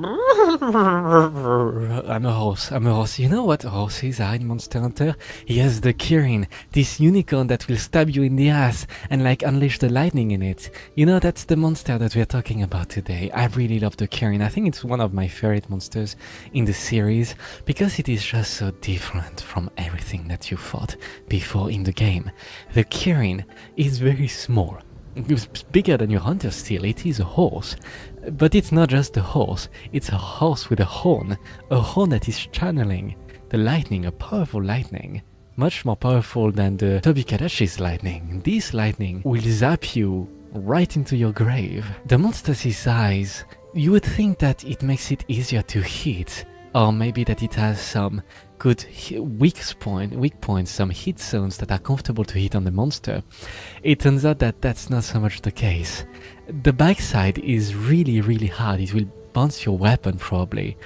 I'm a horse. I'm a horse. You know what horses are in Monster Hunter? Yes, the Kirin, this unicorn that will stab you in the ass and like unleash the lightning in it. You know, that's the monster that we're talking about today. I really love the Kirin. I think it's one of my favorite monsters in the series because it is just so different from everything that you fought before in the game. The Kirin is very small. It's bigger than your hunter still. It is a horse. But it's not just a horse. It's a horse with a horn that is channeling the lightning, a powerful lightning. Much more powerful than the Tobikadashi's lightning. This lightning will zap you right into your grave. The monster's size, you would think that it makes it easier to hit, or maybe that it has some good weak points, some hit zones that are comfortable to hit on the monster. It turns out that that's not so much the case. The backside is really hard. It will bounce your weapon probably.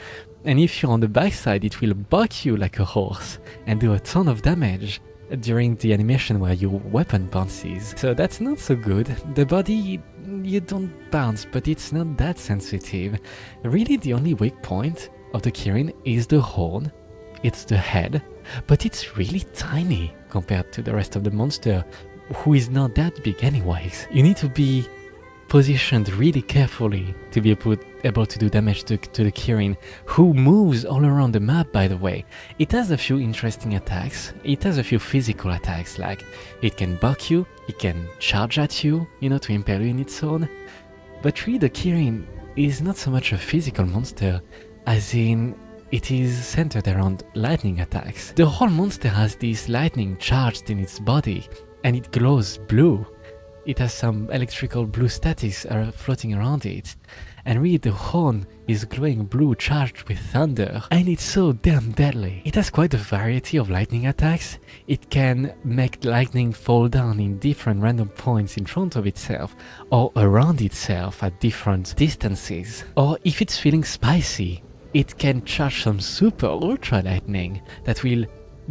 And if you're on the backside, it will buck you like a horse and do a ton of damage during the animation where your weapon bounces. So that's not so good. The body, you don't bounce, but it's not that sensitive. Really the only weak point of the Kirin is the horn. It's the head, but it's really tiny compared to the rest of the monster, who is not that big anyways. You need to be positioned really carefully to be able to do damage to the Kirin, who moves all around the map, by the way. It has a few interesting attacks. It has a few physical attacks, like it can buck you, it can charge at you, you know, to impale you in its own. But really the Kirin is not so much a physical monster, as in it is centered around lightning attacks. The whole monster has this lightning charged in its body, and it glows blue. It has some electrical blue statics floating around it. And really the horn is glowing blue charged with thunder. And it's so damn deadly. It has quite a variety of lightning attacks. It can make lightning fall down in different random points in front of itself or around itself at different distances. Or if it's feeling spicy, it can charge some super ultra lightning that will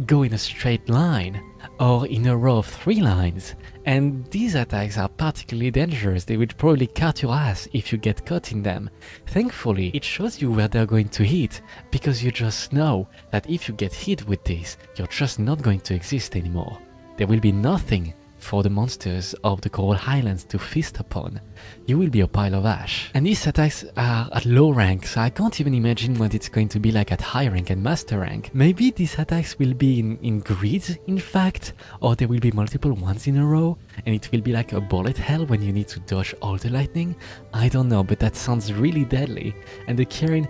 go in a straight line or in a row of 3 lines. And these attacks are particularly dangerous. They will probably cut your ass if you get caught in them. Thankfully, it shows you where they're going to hit, because you just know that if you get hit with this, you're just not going to exist anymore. There will be nothing for the monsters of the Coral Highlands to feast upon. You will be a pile of ash. And these attacks are at low rank, so I can't even imagine what it's going to be like at high rank and master rank. Maybe these attacks will be in grids, in fact, or there will be multiple ones in a row, and it will be like a bullet hell when you need to dodge all the lightning. I don't know, but that sounds really deadly. And the Kirin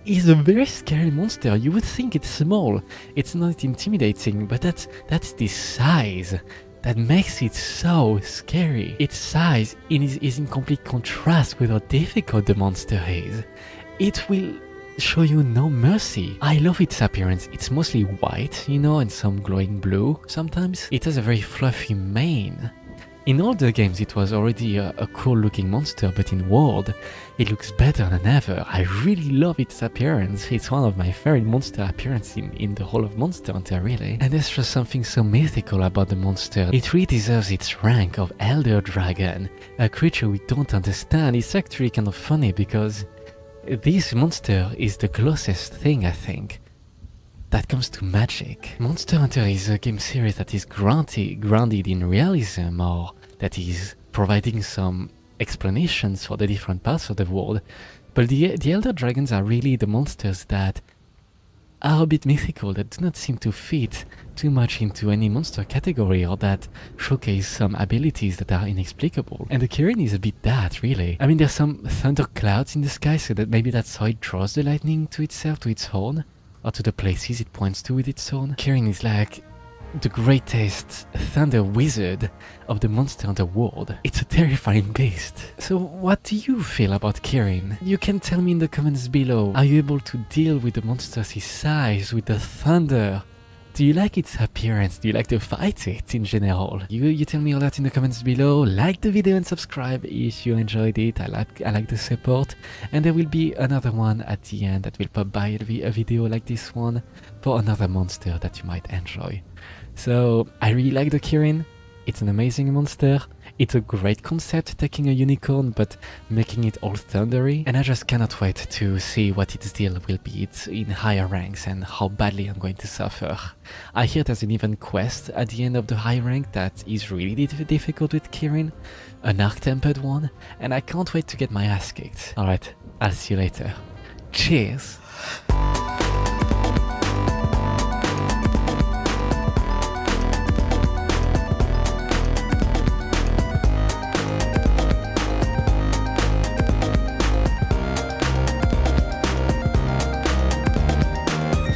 is a very scary monster. You would think it's small, it's not intimidating, but that's the size that makes it so scary. Its size is in complete contrast with how difficult the monster is. It will show you no mercy. I love its appearance. It's mostly white, you know, and some glowing blue sometimes. It has a very fluffy mane. In older games it was already a cool looking monster, but in World it looks better than ever. I really love its appearance. It's one of my favorite monster appearances in the whole of Monster Hunter, really. And there's just something so mythical about the monster. It really deserves its rank of Elder Dragon, a creature we don't understand. It's actually kind of funny because this monster is the closest thing, I think, that comes to magic. Monster Hunter is a game series that is grounded in realism, or that is providing some explanations for the different parts of the world. But the Elder Dragons are really the monsters that are a bit mythical, that do not seem to fit too much into any monster category, or that showcase some abilities that are inexplicable. And the Kirin is a bit that, really. I mean, there's some thunder clouds in the sky, so that maybe that's how it draws the lightning to itself, to its horn, or to the places it points to with its own. Kirin is like the greatest thunder wizard of the Monster Hunter world. It's a terrifying beast. So what do you feel about Kirin? You can tell me in the comments below. Are you able to deal with the monster's size, with the thunder? Do you like its appearance? Do you like to fight it in general? You tell me all that in the comments below. Like the video and subscribe if you enjoyed it. I like the support. And there will be another one at the end that will pop by a video like this one for another monster that you might enjoy. So I really like the Kirin. It's an amazing monster. It's a great concept taking a unicorn but making it all thundery, and I just cannot wait to see what its deal will be in higher ranks and how badly I'm going to suffer. I hear there's an even quest at the end of the high rank that is really difficult with Kirin, an arc-tempered one, and I can't wait to get my ass kicked. Alright, I'll see you later. Cheers!